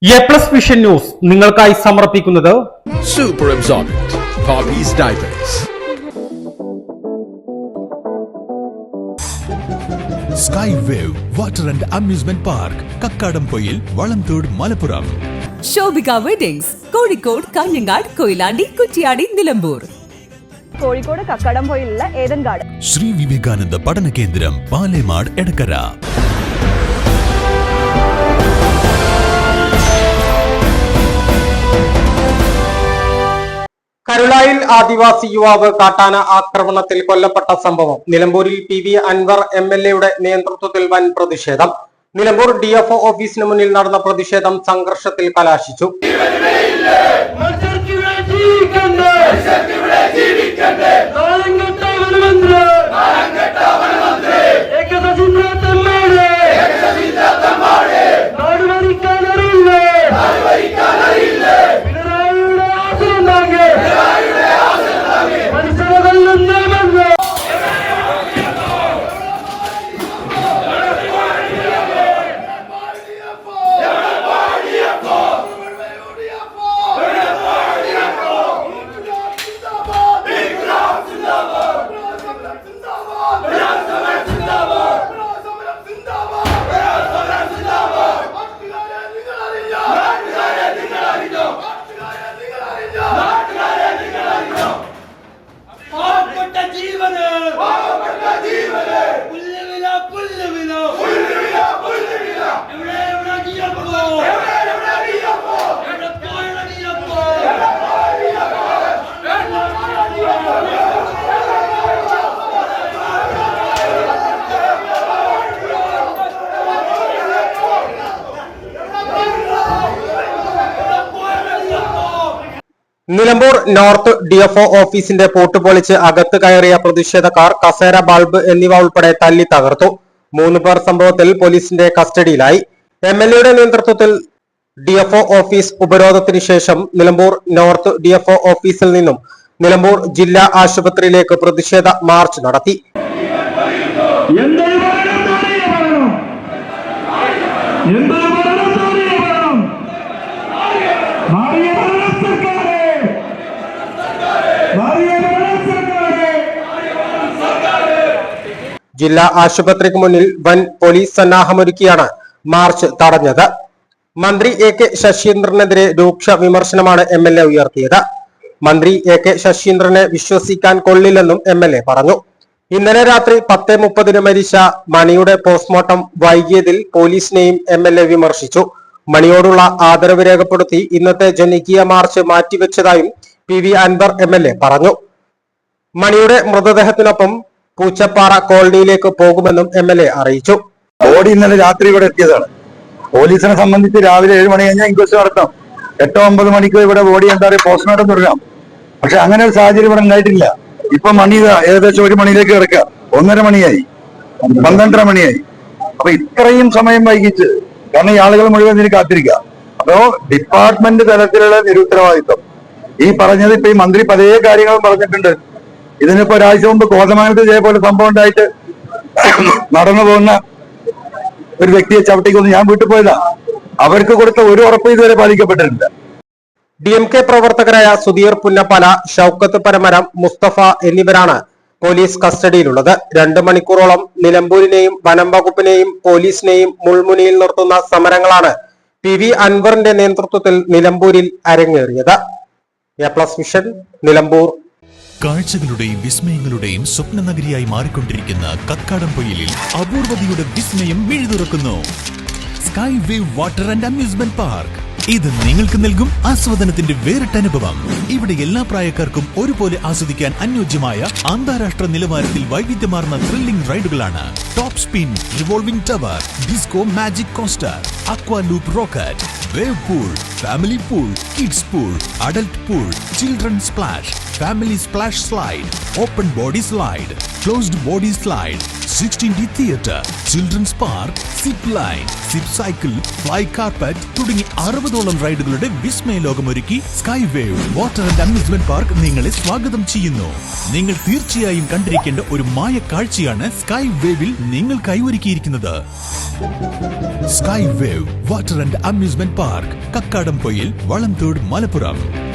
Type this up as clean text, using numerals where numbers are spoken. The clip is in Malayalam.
എ+ വിഷൻ ന്യൂസ് നിങ്ങൾക്കായി സമർപ്പിക്കുന്നത് Super Absorbent Poppy's Diapers. Sky Wave Water and Amusement Park, Kakkadampoyil, Valamthode, Malappuram. Shobhika weddings, Kozhikode, Kanhangad, Koyilandy, Kuttiady, Nilambur. Kozhikode കക്കാടംപൊയിലുള്ള ഏദൻ ഗാർഡൻ. ശ്രീ വിവേകാനന്ദ പഠന കേന്ദ്രം, പാലേമാട്, എടക്കര. കരുളായിൽ ആദിവാസി യുവാവ് കാട്ടാന ആക്രമണത്തിൽ കൊല്ലപ്പെട്ട സംഭവം. നിലമ്പൂരിൽ PV അൻവർ MLA നേതൃത്വത്തിൽ വൻ പ്രതിഷേധം. നിലമ്പൂർ DFO ഓഫീസിന് മുന്നിൽ നടന്ന പ്രതിഷേധം സംഘർഷത്തിൽ കലാശിച്ചു. നിലമ്പൂർ നോർത്ത് DFO ഓഫീസിന്റെ പൂട്ട് പൊളിച്ച് അകത്ത് കയറിയ പ്രതിഷേധക്കാർ കസേര, ബൾബ് എന്നിവ ഉൾപ്പെടെ തല്ലി തകർത്തു. 3 പേർ സംഭവത്തിൽ പോലീസിന്റെ കസ്റ്റഡിയിലായി. MLA നേതൃത്വത്തിൽ DFO ഓഫീസ് ഉപരോധത്തിന് ശേഷം നിലമ്പൂർ നോർത്ത് DFO ഓഫീസിൽ നിന്നും നിലമ്പൂർ ജില്ലാ ആശുപത്രിയിലേക്ക് പ്രതിഷേധ മാർച്ച് നടത്തി. ജില്ലാ ആശുപത്രിക്ക് മുന്നിൽ വൻ പോലീസ് സന്നാഹമൊരുക്കിയാണ് മാർച്ച് തടഞ്ഞത്. മന്ത്രി AK ശശീന്ദ്രനെതിരെ രൂക്ഷ വിമർശനമാണ് MLA ഉയർത്തിയത്. മന്ത്രി AK ശശീന്ദ്രനെ വിശ്വസിക്കാൻ കൊള്ളില്ലെന്നും MLA പറഞ്ഞു. ഇന്നലെ രാത്രി 10:30 മരിച്ച മണിയുടെ പോസ്റ്റ്മോർട്ടം വൈകിയതിൽ പോലീസിനെയും MLA വിമർശിച്ചു. മണിയോടുള്ള ആദരവ് രേഖപ്പെടുത്തി ഇന്നത്തെ ജനകീയ മാർച്ച് മാറ്റിവെച്ചതായും PV അൻവർ MLA പറഞ്ഞു. മണിയുടെ മൃതദേഹത്തിനൊപ്പം പൂച്ചപ്പാറ കോളനിയിലേക്ക് പോകുമെന്നും MLA അറിയിച്ചു. ബോഡി ഇന്നലെ രാത്രി ഇവിടെ എത്തിയതാണ്. പോലീസിനെ സംബന്ധിച്ച് രാവിലെ 7 മണി കഴിഞ്ഞാൽ ഇൻക്വസ്റ്റ് നടത്താം. 8-9 മണിക്ക് ഇവിടെ ബോഡി എന്താ പറയുക പോസ്റ്റ്മോർട്ടം തുടരാം. പക്ഷെ അങ്ങനെ ഒരു സാഹചര്യം ഇവിടെ ഉണ്ടായിട്ടില്ല. ഇപ്പൊ മണി ഏകദേശം 1 മണിയിലേക്ക് കിടക്കുക. 1:30 മണിയായി, 12:30 മണിയായി. അപ്പൊ ഇത്രയും സമയം വൈകിച്ച് കാരണം ഈ ആളുകൾ മുഴുവൻ ഇതിന് കാത്തിരിക്കുക. അപ്പോ ഡിപ്പാർട്ട്മെന്റ് തലത്തിലുള്ള നിരുത്തരവാദിത്വം ഈ പറഞ്ഞത് ഇപ്പൊ ഈ മന്ത്രി പല കാര്യങ്ങളും പറഞ്ഞിട്ടുണ്ട്. ഇതിനിപ്പോ ഒരാഴ്ച മുമ്പ് കോതമംഗലത്ത് ഇതേപോലെ സംഭവം ഉണ്ടായിട്ട് നടന്നു പോകുന്ന ഒരു വ്യക്തിയെ ചവിട്ടിക്കൊന്ന് ഞാൻ വീട്ടിൽ പോയതാ. അവർക്ക് കൊടുത്ത ഒരു ഉറപ്പ് ഇതുവരെ പാലിക്കപ്പെട്ടിട്ടില്ല. DMK പ്രവർത്തകരായ സുധീർ പുന്നപ്പല, ഷൌക്കത്ത് പരമരം, മുസ്തഫ എന്നിവരാണ് പോലീസ് കസ്റ്റഡിയിലുള്ളത്. 2 മണിക്കൂറോളം നിലമ്പൂരിനെയും വനം വകുപ്പിനെയും പോലീസിനെയും മുൾമുനയിൽ നിർത്തുന്ന സമരങ്ങളാണ് PV അൻവറിന്റെ നേതൃത്വത്തിൽ നിലമ്പൂരിൽ അരങ്ങേറിയത്. എ+ വിഷൻ, നിലമ്പൂർ. കാഴ്ചകളുടെയും വിസ്മയങ്ങളുടെയും സ്വപ്ന നഗരിയായി മാറിക്കൊണ്ടിരിക്കുന്ന കക്കാടംപൊയിലിൽ അപൂർവതയുടെ വിസ്മയം മിഴിതുറക്കുന്നു. Sky wave water and amusement park. ഇത് നിങ്ങൾക്ക് നൽകും ആസ്വാദനത്തിന്റെ വേറിട്ട അനുഭവം. ഇവിടെ എല്ലാ പ്രായക്കാർക്കും ഒരുപോലെ ആസ്വദിക്കാൻ അനുയോജ്യമായ അന്താരാഷ്ട്ര നിലവാരത്തിൽ വൈവിധ്യമാർന്ന ത്രില്ലിംഗ് റൈഡുകളാണ്. Top spin, revolving tower, disco magic coaster, aqua loop rocket, wave pool, family pool, kids pool, adult pool, children splash, family splash slide, open body slide, closed body slide, 16D theatre, children's park, zip line, zip cycle, fly carpet തുടങ്ങി 60ഓളം റൈഡുകളുടെ വിസ്മയ ലോകമൊരുക്കി sky wave water and amusement park നിങ്ങളെ സ്വാഗതം ചെയ്യുന്നു. നിങ്ങൾ തീർച്ചയായും കണ്ടിരിക്കേണ്ട ഒരു മായ കാഴ്ചയാണ് സ്കൈ വേവിൽ നിങ്ങൾക്കായി ഒരുക്കിയിരിക്കുന്നത്. Sky wave water and amusement park, Kakkadampoyil, Valamthode, Malappuram.